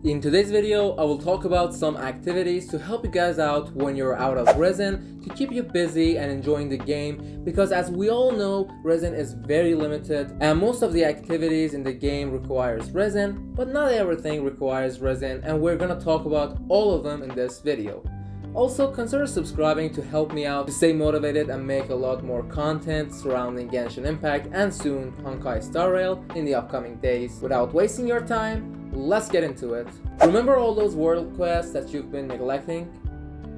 In today's video, I will talk about some activities to help you guys out when you're out of resin, to keep you busy and enjoying the game, because as we all know, resin is very limited and most of the activities in the game requires resin, but not everything requires resin, and we're gonna talk about all of them in this video. Also, consider subscribing to help me out to stay motivated and make a lot more content surrounding Genshin Impact and soon Honkai Star Rail in the upcoming days. Without wasting your time, let's get into it. Remember all those world quests that you've been neglecting?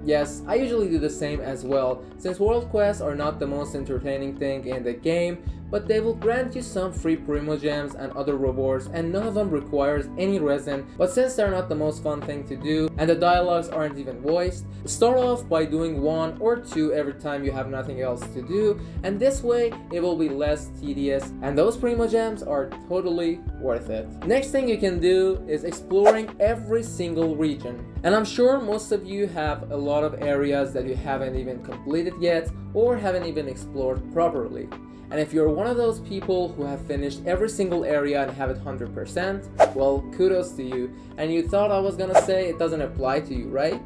Yes, I usually do the same as well, since world quests are not the most entertaining thing in the game, but they will grant you some free primo gems and other rewards, and none of them requires any resin. But since they're not the most fun thing to do and the dialogues aren't even voiced, start off by doing 1 or 2 every time you have nothing else to do, and this way it will be less tedious and those primo gems are totally worth it. Next thing you can do is exploring every single region, and I'm sure most of you have a lot of areas that you haven't even completed yet or haven't even explored properly. And if you're one of those people who have finished every single area and have it 100%, well, kudos to you. And you thought I was gonna say it doesn't apply to you, right?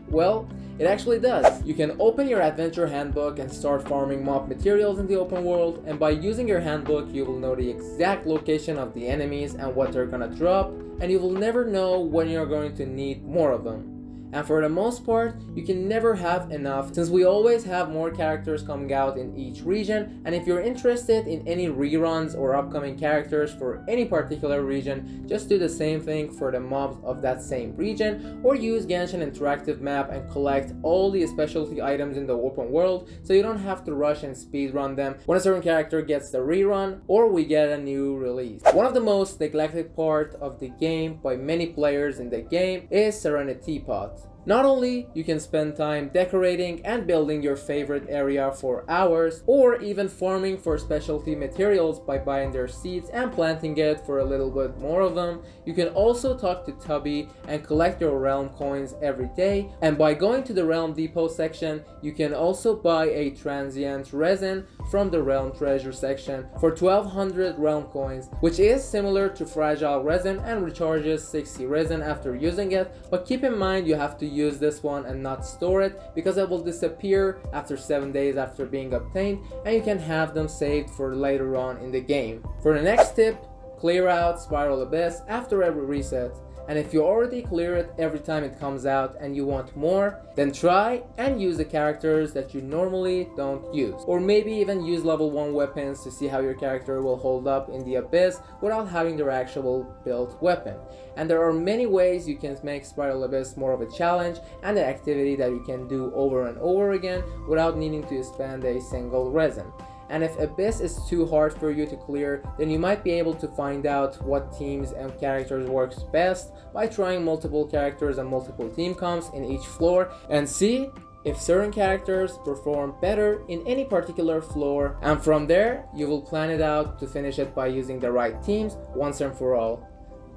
Well, it actually does. You can open your adventure handbook and start farming mob materials in the open world, and by using your handbook you will know the exact location of the enemies and what they're gonna drop, and you will never know when you're going to need more of them. And for the most part, you can never have enough, since we always have more characters coming out in each region, and if you're interested in any reruns or upcoming characters for any particular region, just do the same thing for the mobs of that same region, or use Genshin Interactive Map and collect all the specialty items in the open world, so you don't have to rush and speedrun them when a certain character gets the rerun or we get a new release. One of the most neglected part of the game by many players in the game is Serenity Pot. Not only you can spend time decorating and building your favorite area for hours, or even farming for specialty materials by buying their seeds and planting it for a little bit more of them, you can also talk to Tubby and collect your realm coins every day, and by going to the realm depot section, you can also buy a transient resin from the realm treasure section for 1200 realm coins, which is similar to fragile resin and recharges 60 resin after using it, but keep in mind you have to use this one and not store it, because it will disappear after 7 days after being obtained, and you can have them saved for later on in the game. For the next tip, clear out Spiral Abyss after every reset. And if you already clear it every time it comes out and you want more, then try and use the characters that you normally don't use. Or maybe even use level 1 weapons to see how your character will hold up in the Abyss without having their actual built weapon. And there are many ways you can make Spiral Abyss more of a challenge and an activity that you can do over and over again without needing to spend a single resin. And if Abyss is too hard for you to clear, then you might be able to find out what teams and characters works best by trying multiple characters and multiple team comps in each floor and see if certain characters perform better in any particular floor, and from there you will plan it out to finish it by using the right teams once and for all.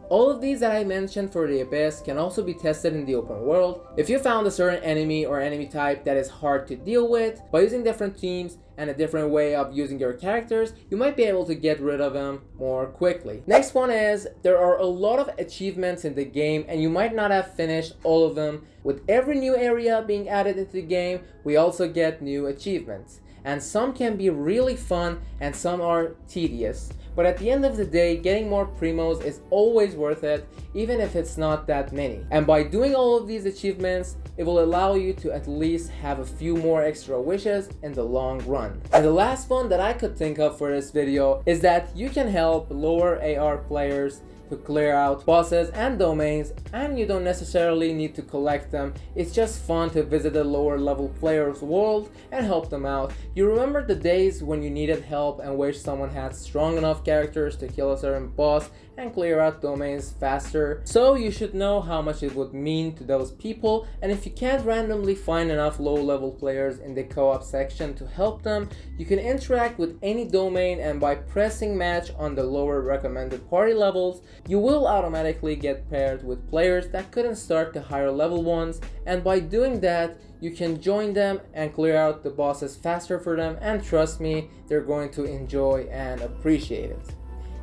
All of these that I mentioned for the Abyss can also be tested in the open world. If you found a certain enemy or enemy type that is hard to deal with, by using different teams and a different way of using your characters, you might be able to get rid of them more quickly. Next one is, there are a lot of achievements in the game and you might not have finished all of them. With every new area being added into the game, we also get new achievements. And some can be really fun and some are tedious. But at the end of the day, getting more primos is always worth it, even if it's not that many. And by doing all of these achievements, it will allow you to at least have a few more extra wishes in the long run. And the last one that I could think of for this video is that you can help lower AR players to clear out bosses and domains, and you don't necessarily need to collect them. It's just fun to visit a lower level player's world and help them out. You remember the days when you needed help and wish someone had strong enough characters to kill a certain boss and clear out domains faster? So you should know how much it would mean to those people, and if you can't randomly find enough low level players in the co-op section to help them, you can interact with any domain, and by pressing match on the lower recommended party levels, you will automatically get paired with players that couldn't start the higher level ones, and by doing that, you can join them and clear out the bosses faster for them, and trust me, they're going to enjoy and appreciate it.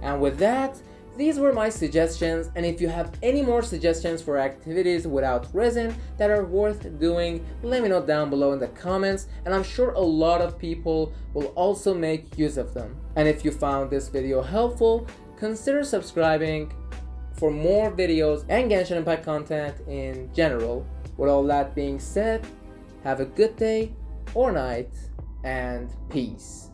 And with that, these were my suggestions, and if you have any more suggestions for activities without resin that are worth doing, let me know down below in the comments, and I'm sure a lot of people will also make use of them. And if you found this video helpful, consider subscribing for more videos and Genshin Impact content in general. With all that being said, have a good day or night, and peace.